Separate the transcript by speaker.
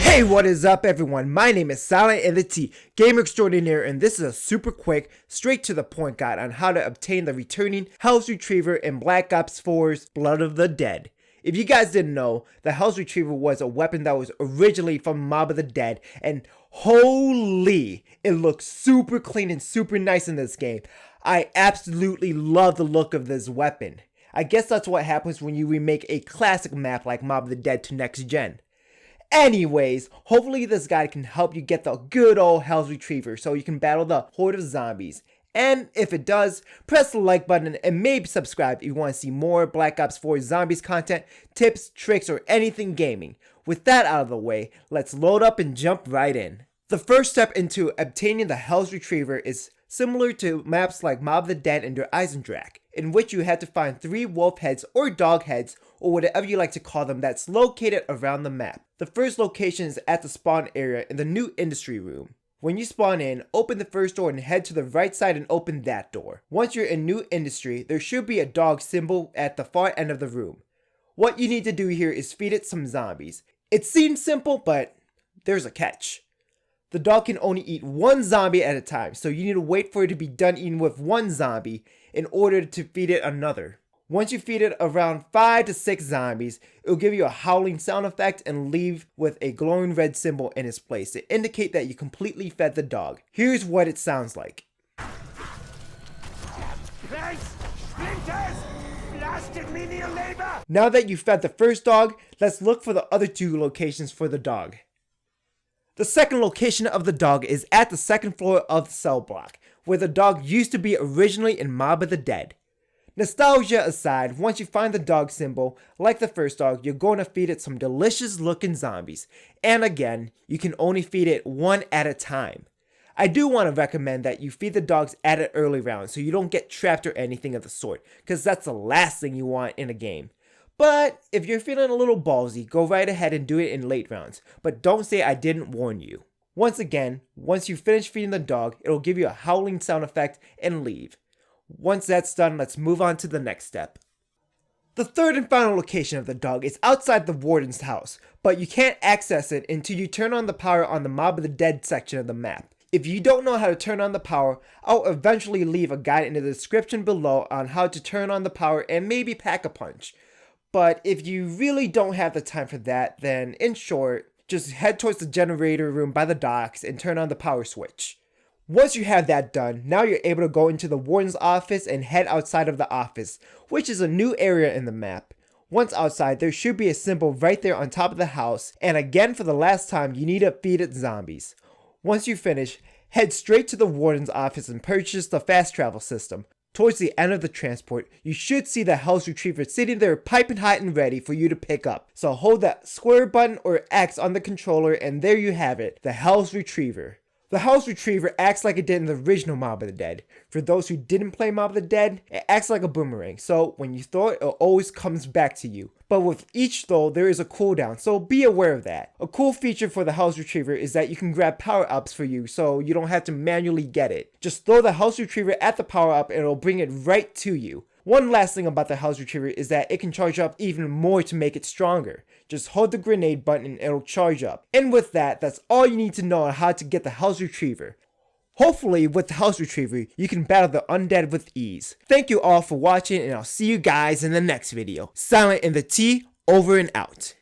Speaker 1: Hey, what is up everyone? My name is Silent in the T, Gamer Extraordinaire, and this is a super quick, straight to the point guide on how to obtain the returning Hell's Retriever in Black Ops 4's Blood of the Dead. If you guys didn't know, the Hell's Retriever was a weapon that was originally from Mob of the Dead, and holy, it looks super clean and super nice in this game. I absolutely love the look of this weapon. I guess that's what happens when you remake a classic map like Mob of the Dead to next gen. Anyways, hopefully this guide can help you get the good old Hell's Retriever so you can battle the horde of zombies. And if it does, press the like button and maybe subscribe if you want to see more Black Ops 4 Zombies content, tips, tricks, or anything gaming. With that out of the way, let's load up and jump right in. The first step into obtaining the Hell's Retriever is similar to maps like Mob of the Dead and Der Eisendrache, in which you have to find 3 wolf heads or dog heads or whatever you like to call them that's located around the map. The first location is at the spawn area in the new industry room. When you spawn in, open the first door and head to the right side and open that door. Once you're in new industry, there should be a dog symbol at the far end of the room. What you need to do here is feed it some zombies. It seems simple, but there's a catch. The dog can only eat 1 zombie at a time, so you need to wait for it to be done eating with 1 zombie in order to feed it another. Once you feed it around 5 to 6 zombies, it will give you a howling sound effect and leave with a glowing red symbol in its place to indicate that you completely fed the dog. Here's what it sounds like. Now that you fed the first dog, let's look for the other 2 locations for the dog. The second location of the dog is at the second floor of the cell block, where the dog used to be originally in Mob of the Dead. Nostalgia aside, once you find the dog symbol, like the first dog, you're going to feed it some delicious looking zombies. And again, you can only feed it 1 at a time. I do want to recommend that you feed the dogs at an early round so you don't get trapped or anything of the sort, because that's the last thing you want in a game. But if you're feeling a little ballsy, go right ahead and do it in late rounds, but don't say I didn't warn you. Once again, once you finish feeding the dog, it'll give you a howling sound effect and leave. Once that's done, let's move on to the next step. The third and final location of the dog is outside the warden's house, but you can't access it until you turn on the power on the Mob of the Dead section of the map. If you don't know how to turn on the power, I'll eventually leave a guide in the description below on how to turn on the power and maybe pack a punch. But if you really don't have the time for that, then in short, just head towards the generator room by the docks and turn on the power switch. Once you have that done, now you're able to go into the warden's office and head outside of the office, which is a new area in the map. Once outside, there should be a symbol right there on top of the house, and again for the last time, you need to feed it zombies. Once you finish, head straight to the warden's office and purchase the fast travel system. Towards the end of the transport, you should see the Hell's Retriever sitting there piping hot and ready for you to pick up. So hold that square button or X on the controller and there you have it, the Hell's Retriever. The Hell's Retriever acts like it did in the original Mob of the Dead. For those who didn't play Mob of the Dead, it acts like a boomerang, so when you throw it, it always comes back to you. But with each throw, there is a cooldown, so be aware of that. A cool feature for the Hell's Retriever is that you can grab power-ups for you, so you don't have to manually get it. Just throw the Hell's Retriever at the power-up and it'll bring it right to you. One last thing about the Hell's Retriever is that it can charge up even more to make it stronger. Just hold the grenade button and it'll charge up. And with that, that's all you need to know on how to get the Hell's Retriever. Hopefully, with the Hell's Retriever, you can battle the undead with ease. Thank you all for watching and I'll see you guys in the next video. Silent in the T, over and out.